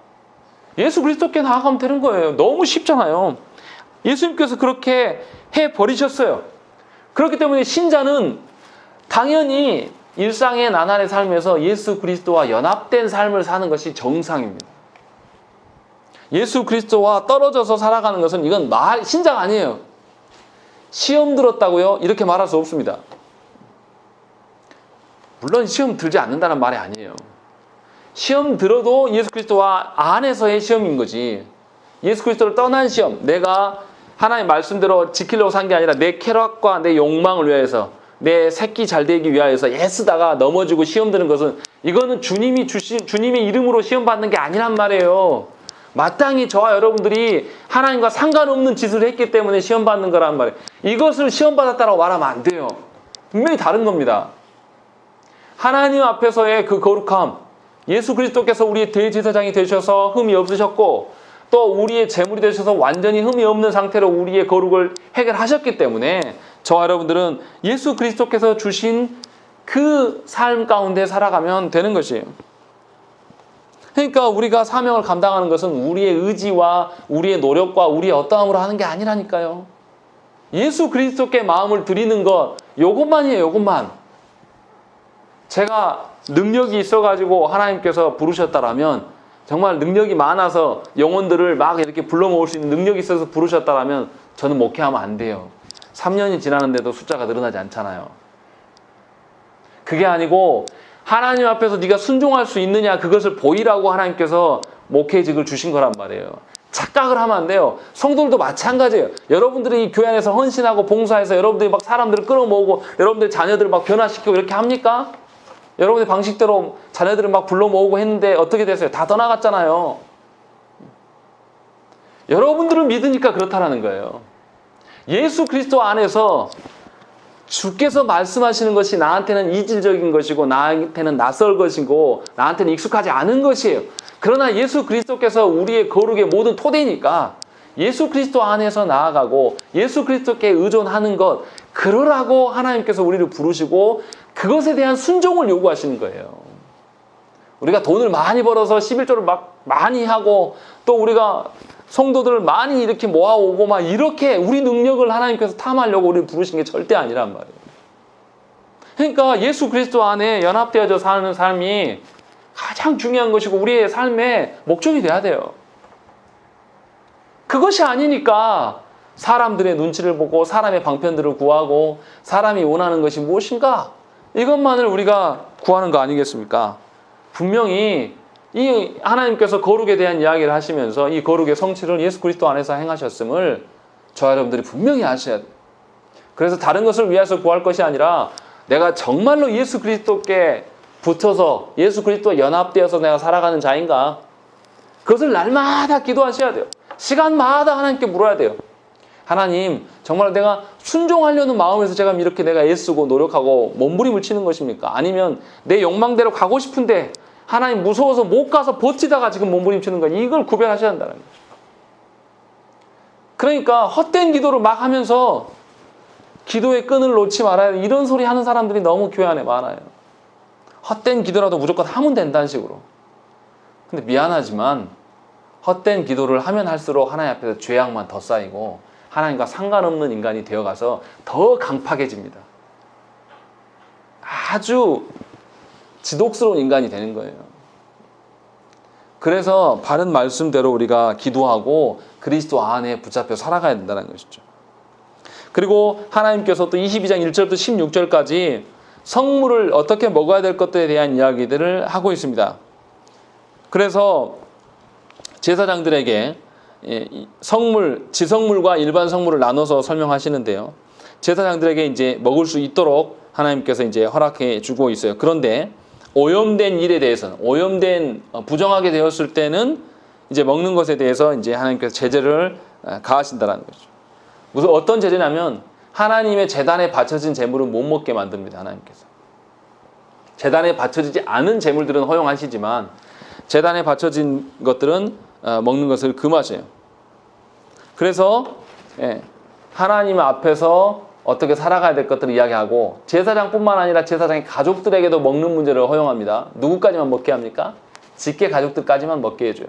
예수 그리스도께 나아가면 되는 거예요. 너무 쉽잖아요. 예수님께서 그렇게 해버리셨어요. 그렇기 때문에 신자는 당연히 일상의 나날의 삶에서 예수 그리스도와 연합된 삶을 사는 것이 정상입니다. 예수 그리스도와 떨어져서 살아가는 것은 이건 신장 아니에요. 시험 들었다고요? 이렇게 말할 수 없습니다. 물론 시험 들지 않는다는 말이 아니에요. 시험 들어도 예수 그리스도와 안에서의 시험인 거지. 예수 그리스도를 떠난 시험, 내가 하나님 말씀대로 지키려고 산 게 아니라 내 쾌락과 내 욕망을 위해서, 내 새끼 잘 되기 위하여서 애쓰다가 넘어지고 시험 드는 것은, 이거는 주님의 이름으로 시험 받는 게 아니란 말이에요. 마땅히 저와 여러분들이 하나님과 상관없는 짓을 했기 때문에 시험 받는 거란 말이에요. 이것을 시험 받았다라고 말하면 안 돼요. 분명히 다른 겁니다. 하나님 앞에서의 그 거룩함, 예수 그리스도께서 우리의 대제사장이 되셔서 흠이 없으셨고, 또 우리의 제물이 되셔서 완전히 흠이 없는 상태로 우리의 거룩을 해결하셨기 때문에 저와 여러분들은 예수 그리스도께서 주신 그 삶 가운데 살아가면 되는 것이에요. 그러니까 우리가 사명을 감당하는 것은 우리의 의지와 우리의 노력과 우리의 어떠함으로 하는 게 아니라니까요. 예수 그리스도께 마음을 드리는 것, 요것만이에요. 요것만. 제가 능력이 있어가지고 하나님께서 부르셨다라면, 정말 능력이 많아서 영혼들을 막 이렇게 불러 모을 수 있는 능력이 있어서 부르셨다라면 저는 목회하면 안 돼요. 3년이 지나는데도 숫자가 늘어나지 않잖아요. 그게 아니고 하나님 앞에서 네가 순종할 수 있느냐, 그것을 보이라고 하나님께서 목회직을 주신 거란 말이에요. 착각을 하면 안 돼요. 성도들도 마찬가지예요. 여러분들이 이 교회 안에서 헌신하고 봉사해서 여러분들이 막 사람들을 끌어모으고 여러분들 자녀들을 막 변화시키고 이렇게 합니까? 여러분의 방식대로 자녀들을 막 불러 모으고 했는데 어떻게 됐어요? 다 떠나갔잖아요. 여러분들을 믿으니까 그렇다라는 거예요. 예수 그리스도 안에서 주께서 말씀하시는 것이 나한테는 이질적인 것이고, 나한테는 낯설 것이고, 나한테는 익숙하지 않은 것이에요. 그러나 예수 그리스도께서 우리의 거룩의 모든 토대니까 예수 그리스도 안에서 나아가고 예수 그리스도께 의존하는 것, 그러라고 하나님께서 우리를 부르시고 그것에 대한 순종을 요구하시는 거예요. 우리가 돈을 많이 벌어서 11조를 막 많이 하고, 또 우리가 성도들을 많이 이렇게 모아오고 막 이렇게 우리 능력을 하나님께서 탐하려고 우리를 부르신 게 절대 아니란 말이에요. 그러니까 예수 그리스도 안에 연합되어져 사는 삶이 가장 중요한 것이고 우리의 삶의 목적이 돼야 돼요. 그것이 아니니까 사람들의 눈치를 보고 사람의 방편들을 구하고 사람이 원하는 것이 무엇인가, 이것만을 우리가 구하는 거 아니겠습니까? 분명히 이 하나님께서 거룩에 대한 이야기를 하시면서 이 거룩의 성취를 예수 그리스도 안에서 행하셨음을 저와 여러분들이 분명히 아셔야 돼요. 그래서 다른 것을 위해서 구할 것이 아니라 내가 정말로 예수 그리스도께 붙어서 예수 그리스도와 연합되어서 내가 살아가는 자인가, 그것을 날마다 기도하셔야 돼요. 시간마다 하나님께 물어야 돼요. 하나님, 정말 내가 순종하려는 마음에서 제가 이렇게 내가 애쓰고 노력하고 몸부림을 치는 것입니까? 아니면 내 욕망대로 가고 싶은데 하나님 무서워서 못 가서 버티다가 지금 몸부림 치는 거야? 이걸 구별하셔야 한다는 거예요. 그러니까 헛된 기도를 막 하면서 기도의 끈을 놓지 말아야 돼. 이런 소리 하는 사람들이 너무 교회 안에 많아요. 헛된 기도라도 무조건 하면 된다는 식으로. 근데 미안하지만 헛된 기도를 하면 할수록 하나님 앞에서 죄악만 더 쌓이고 하나님과 상관없는 인간이 되어가서 더 강팍해집니다. 아주 지독스러운 인간이 되는 거예요. 그래서 바른 말씀대로 우리가 기도하고 그리스도 안에 붙잡혀 살아가야 된다는 것이죠. 그리고 하나님께서 또 22장 1절부터 16절까지 성물을 어떻게 먹어야 될 것들에 대한 이야기들을 하고 있습니다. 그래서 제사장들에게 성물, 지성물과 일반 성물을 나눠서 설명하시는데요. 제사장들에게 이제 먹을 수 있도록 하나님께서 이제 허락해 주고 있어요. 그런데 오염된 일에 대해서는, 부정하게 되었을 때는 이제 먹는 것에 대해서 이제 하나님께서 제재를 가하신다는 거죠. 무슨 어떤 제재냐면 하나님의 제단에 바쳐진 제물은 못 먹게 만듭니다. 하나님께서. 제단에 바쳐지지 않은 제물들은 허용하시지만 제단에 바쳐진 것들은 먹는 것을 금하셔요. 그래서 하나님 앞에서 어떻게 살아가야 될 것들을 이야기하고 제사장뿐만 아니라 제사장의 가족들에게도 먹는 문제를 허용합니다. 누구까지만 먹게 합니까? 직계 가족들까지만 먹게 해줘요.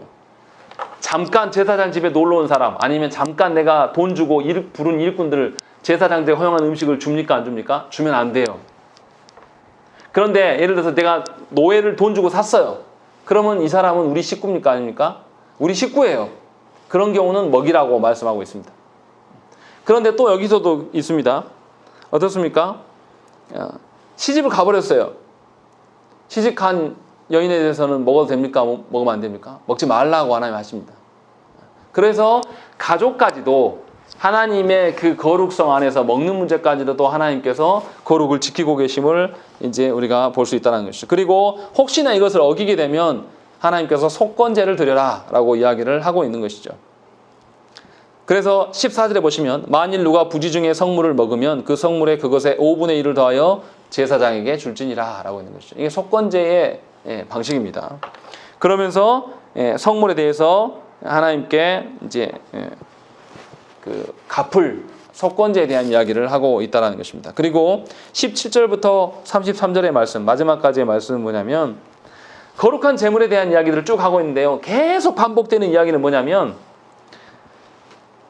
잠깐 제사장 집에 놀러 온 사람, 아니면 잠깐 내가 돈 주고 부른 일꾼들을 제사장들에 허용한 음식을 줍니까? 안 줍니까? 주면 안 돼요. 그런데 예를 들어서 내가 노예를 돈 주고 샀어요. 그러면 이 사람은 우리 식구입니까? 아닙니까? 우리 식구예요. 그런 경우는 먹이라고 말씀하고 있습니다. 그런데 또 여기서도 있습니다. 어떻습니까? 시집을 가버렸어요. 시집간 여인에 대해서는 먹어도 됩니까? 먹으면 안 됩니까? 먹지 말라고 하나님 하십니다. 그래서 가족까지도 하나님의 그 거룩성 안에서 먹는 문제까지도 또 하나님께서 거룩을 지키고 계심을 이제 우리가 볼 수 있다는 것이죠. 그리고 혹시나 이것을 어기게 되면 하나님께서 속건제를 드려라 라고 이야기를 하고 있는 것이죠. 그래서 14절에 보시면 만일 누가 부지 중에 성물을 먹으면 그 성물에 그것의 5분의 1을 더하여 제사장에게 줄지니라 라고 있는 것이죠. 이게 속건제의 방식입니다. 그러면서 성물에 대해서 하나님께 이제 그 갚을 속건제에 대한 이야기를 하고 있다는 것입니다. 그리고 17절부터 33절의 말씀, 마지막까지의 말씀은 뭐냐면 거룩한 재물에 대한 이야기들을 쭉 하고 있는데요. 계속 반복되는 이야기는 뭐냐면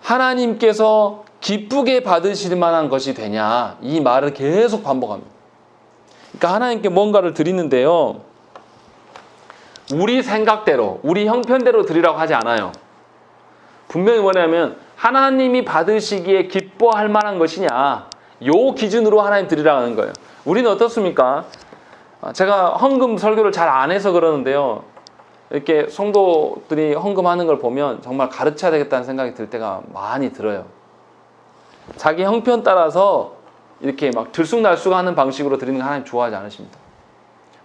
하나님께서 기쁘게 받으실 만한 것이 되냐, 이 말을 계속 반복합니다. 그러니까 하나님께 뭔가를 드리는데요, 우리 생각대로, 우리 형편대로 드리라고 하지 않아요. 분명히 뭐냐면 하나님이 받으시기에 기뻐할 만한 것이냐, 요 기준으로 하나님 드리라고 하는 거예요. 우리는 어떻습니까? 제가 헌금 설교를 잘 안 해서 그러는데요, 이렇게 성도들이 헌금하는 걸 보면 정말 가르쳐야 되겠다는 생각이 들 때가 많이 들어요. 자기 형편 따라서 이렇게 막 들쑥날쑥하는 방식으로 드리는 거 하나님 좋아하지 않으십니다.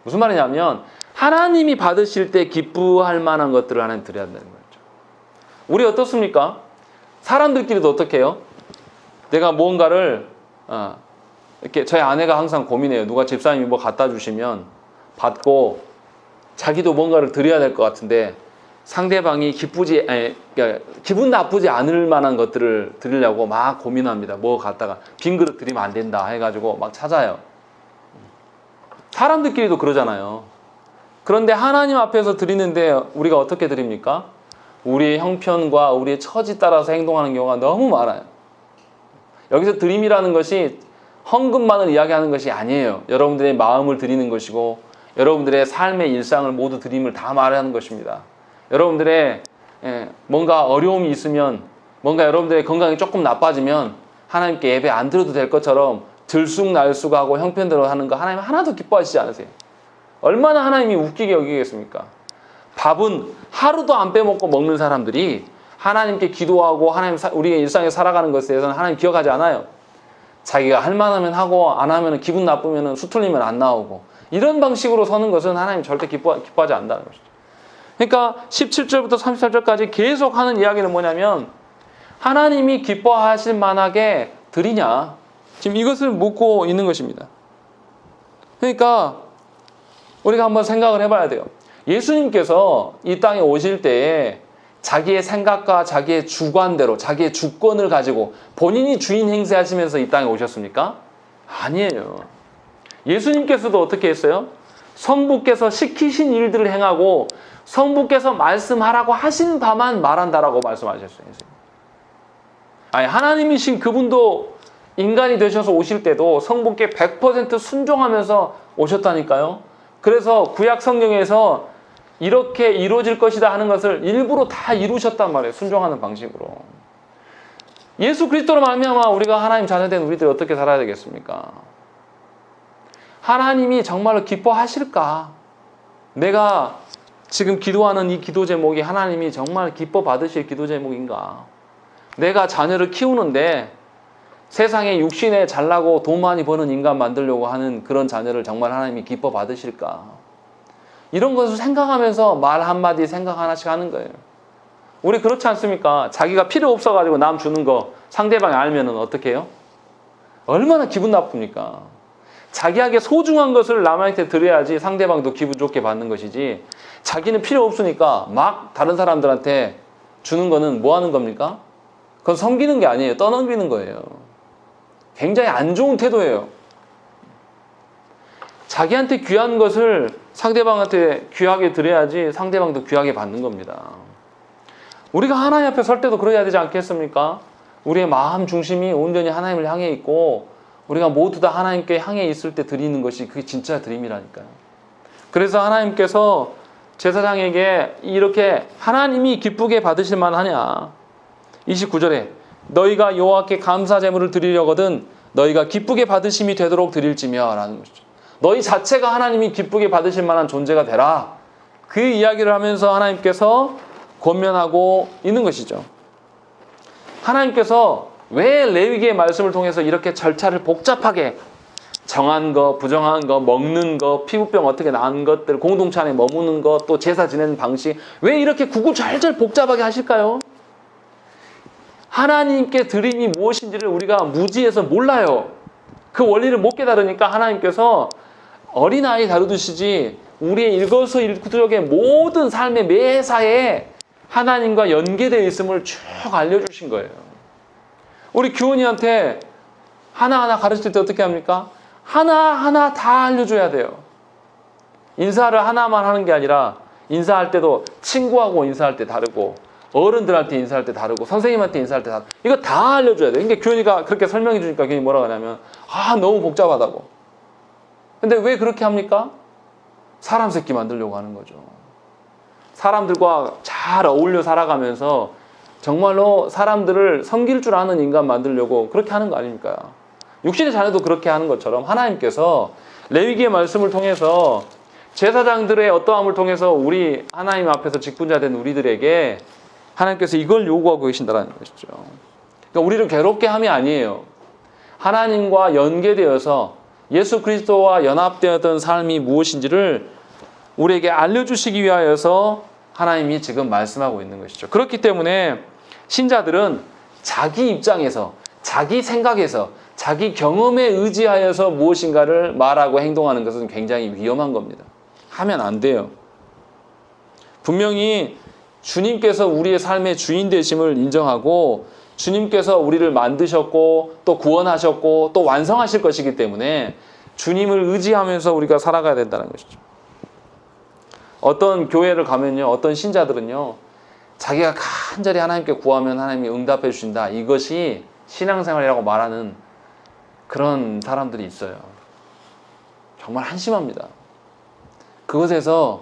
무슨 말이냐면 하나님이 받으실 때 기뻐할 만한 것들을 하나님 드려야 된다는 거죠. 우리 어떻습니까? 사람들끼리도 어떻게 해요? 내가 무언가를 이렇게 저희 아내가 항상 고민해요. 누가 집사님이 뭐 갖다 주시면 받고 자기도 뭔가를 드려야 될 것 같은데 상대방이 기분 나쁘지 않을 만한 것들을 드리려고 막 고민합니다. 뭐 갖다가 빈 그릇 드리면 안 된다 해가지고 막 찾아요. 사람들끼리도 그러잖아요. 그런데 하나님 앞에서 드리는데 우리가 어떻게 드립니까? 우리의 형편과 우리의 처지 따라서 행동하는 경우가 너무 많아요. 여기서 드림이라는 것이 헌금만을 이야기하는 것이 아니에요. 여러분들의 마음을 드리는 것이고 여러분들의 삶의 일상을 모두 드림을 다 말하는 것입니다. 여러분들의 뭔가 어려움이 있으면, 뭔가 여러분들의 건강이 조금 나빠지면 하나님께 예배 안 드려도 될 것처럼 들쑥날쑥하고 형편대로 하는 거 하나님 하나도 기뻐하시지 않으세요. 얼마나 하나님이 웃기게 여기겠습니까? 밥은 하루도 안 빼먹고 먹는 사람들이 하나님께 기도하고 우리의 일상에 살아가는 것에 대해서는 하나님 기억하지 않아요. 자기가 할 만하면 하고 안 하면 기분 나쁘면 수틀리면 안 나오고, 이런 방식으로 서는 것은 하나님 절대 기뻐하지 않는다는 것이죠. 그러니까 17절부터 34절까지 계속 하는 이야기는 뭐냐면 하나님이 기뻐하실 만하게 드리냐, 지금 이것을 묻고 있는 것입니다. 그러니까 우리가 한번 생각을 해봐야 돼요. 예수님께서 이 땅에 오실 때에 자기의 생각과 자기의 주관대로 자기의 주권을 가지고 본인이 주인 행세하시면서 이 땅에 오셨습니까? 아니에요. 예수님께서도 어떻게 했어요? 성부께서 시키신 일들을 행하고 성부께서 말씀하라고 하신 바만 말한다라고 말씀하셨어요. 아니, 하나님이신 그분도 인간이 되셔서 오실 때도 성부께 100% 순종하면서 오셨다니까요. 그래서 구약 성경에서 이렇게 이루어질 것이다 하는 것을 일부러 다 이루셨단 말이에요. 순종하는 방식으로. 예수 그리스도로 말미암아 우리가 하나님 자녀된 우리들이 어떻게 살아야 되겠습니까? 하나님이 정말로 기뻐하실까? 내가 지금 기도하는 이 기도 제목이 하나님이 정말 기뻐 받으실 기도 제목인가? 내가 자녀를 키우는데 세상에 육신에 잘나고 돈 많이 버는 인간 만들려고 하는 그런 자녀를 정말 하나님이 기뻐 받으실까? 이런 것을 생각하면서 말 한마디 생각 하나씩 하는 거예요. 우리 그렇지 않습니까? 자기가 필요 없어가지고 남 주는 거 상대방이 알면은 어떻게 해요? 얼마나 기분 나쁩니까? 자기에게 소중한 것을 남한테 드려야지 상대방도 기분 좋게 받는 것이지, 자기는 필요 없으니까 막 다른 사람들한테 주는 거는 뭐 하는 겁니까? 그건 섬기는 게 아니에요. 떠넘기는 거예요. 굉장히 안 좋은 태도예요. 자기한테 귀한 것을 상대방한테 귀하게 드려야지 상대방도 귀하게 받는 겁니다. 우리가 하나님 앞에 설 때도 그래야 되지 않겠습니까? 우리의 마음 중심이 온전히 하나님을 향해 있고 우리가 모두 다 하나님께 향해 있을 때 드리는 것이 그게 진짜 드림이라니까요. 그래서 하나님께서 제사장에게 이렇게 하나님이 기쁘게 받으실 만하냐? 29절에 너희가 여호와께 감사 제물을 드리려거든 너희가 기쁘게 받으심이 되도록 드릴지며 라는 것이죠. 너희 자체가 하나님이 기쁘게 받으실 만한 존재가 되라. 그 이야기를 하면서 하나님께서 권면하고 있는 것이죠. 하나님께서 왜 레위기의 말씀을 통해서 이렇게 절차를 복잡하게 정한 거, 부정한 거, 먹는 거, 피부병 어떻게 나은 것들, 공동체 안에 머무는 것, 또 제사 지내는 방식, 왜 이렇게 구구절절 복잡하게 하실까요? 하나님께 드림이 무엇인지를 우리가 무지해서 몰라요. 그 원리를 못 깨달으니까 하나님께서 어린아이 다루듯이 우리의 일거수일투족의 모든 삶의 매사에 하나님과 연계되어 있음을 쭉 알려주신 거예요. 우리 규원이한테 하나하나 가르칠 때 어떻게 합니까? 하나하나 다 알려줘야 돼요. 인사를 하나만 하는 게 아니라 인사할 때도 친구하고 인사할 때 다르고 어른들한테 인사할 때 다르고 선생님한테 인사할 때 다르고 이거 다 알려줘야 돼요. 그러니까 규현이가 그렇게 설명해 주니까 규현이 뭐라고 하냐면 너무 복잡하다고. 근데 왜 그렇게 합니까? 사람 새끼 만들려고 하는 거죠. 사람들과 잘 어울려 살아가면서 정말로 사람들을 섬길 줄 아는 인간 만들려고 그렇게 하는 거 아닙니까? 육신의 자녀도 그렇게 하는 것처럼 하나님께서 레위기의 말씀을 통해서 제사장들의 어떠함을 통해서 우리 하나님 앞에서 직분자 된 우리들에게 하나님께서 이걸 요구하고 계신다는 것이죠. 그러니까 우리를 괴롭게 함이 아니에요. 하나님과 연계되어서 예수 그리스도와 연합되었던 삶이 무엇인지를 우리에게 알려주시기 위하여서 하나님이 지금 말씀하고 있는 것이죠. 그렇기 때문에 신자들은 자기 입장에서, 자기 생각에서, 자기 경험에 의지하여서 무엇인가를 말하고 행동하는 것은 굉장히 위험한 겁니다. 하면 안 돼요. 분명히 주님께서 우리의 삶의 주인 되심을 인정하고 주님께서 우리를 만드셨고 또 구원하셨고 또 완성하실 것이기 때문에 주님을 의지하면서 우리가 살아가야 된다는 것이죠. 어떤 교회를 가면요, 어떤 신자들은요, 자기가 간절히 하나님께 구하면 하나님이 응답해 주신다. 이것이 신앙생활이라고 말하는 그런 사람들이 있어요. 정말 한심합니다. 그것에서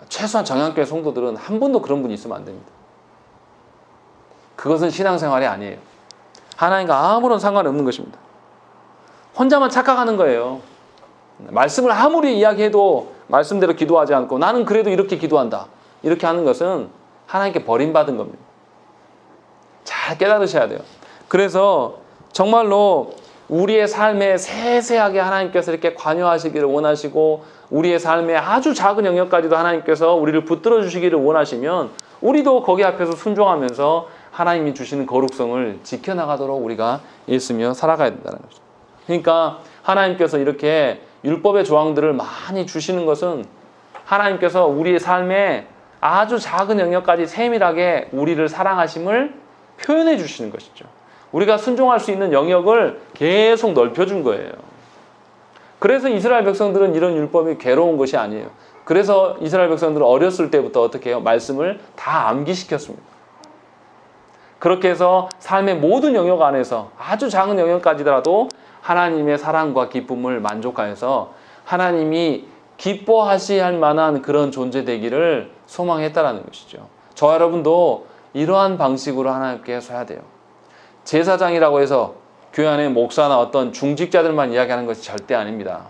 최소한 정향교회 성도들은 한 번도 그런 분이 있으면 안 됩니다. 그것은 신앙생활이 아니에요. 하나님과 아무런 상관이 없는 것입니다. 혼자만 착각하는 거예요. 말씀을 아무리 이야기해도 말씀대로 기도하지 않고 나는 그래도 이렇게 기도한다. 이렇게 하는 것은 하나님께 버림받은 겁니다. 잘 깨달으셔야 돼요. 그래서 정말로 우리의 삶에 세세하게 하나님께서 이렇게 관여하시기를 원하시고 우리의 삶의 아주 작은 영역까지도 하나님께서 우리를 붙들어 주시기를 원하시면 우리도 거기 앞에서 순종하면서 하나님이 주시는 거룩성을 지켜나가도록 우리가 있으며 살아가야 된다는 거죠. 그러니까 하나님께서 이렇게 율법의 조항들을 많이 주시는 것은 하나님께서 우리의 삶에 아주 작은 영역까지 세밀하게 우리를 사랑하심을 표현해 주시는 것이죠. 우리가 순종할 수 있는 영역을 계속 넓혀준 거예요. 그래서 이스라엘 백성들은 이런 율법이 괴로운 것이 아니에요. 그래서 이스라엘 백성들은 어렸을 때부터 어떻게 해요? 말씀을 다 암기시켰습니다. 그렇게 해서 삶의 모든 영역 안에서 아주 작은 영역까지라도 하나님의 사랑과 기쁨을 만족하여서 하나님이 기뻐하실 만한 그런 존재 되기를 소망했다라는 것이죠. 저와 여러분도 이러한 방식으로 하나님께 서야 돼요. 제사장이라고 해서 교회 안에 목사나 어떤 중직자들만 이야기하는 것이 절대 아닙니다.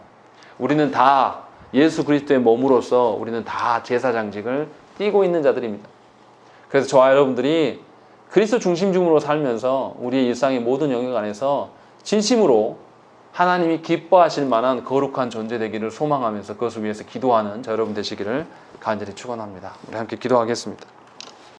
우리는 다 예수 그리스도의 몸으로서 우리는 다 제사장직을 띠고 있는 자들입니다. 그래서 저와 여러분들이 그리스도 중심중으로 살면서 우리의 일상의 모든 영역 안에서 진심으로 하나님이 기뻐하실 만한 거룩한 존재 되기를 소망하면서 그것을 위해서 기도하는 저 여러분 되시기를 간절히 축원합니다. 우리 함께 기도하겠습니다.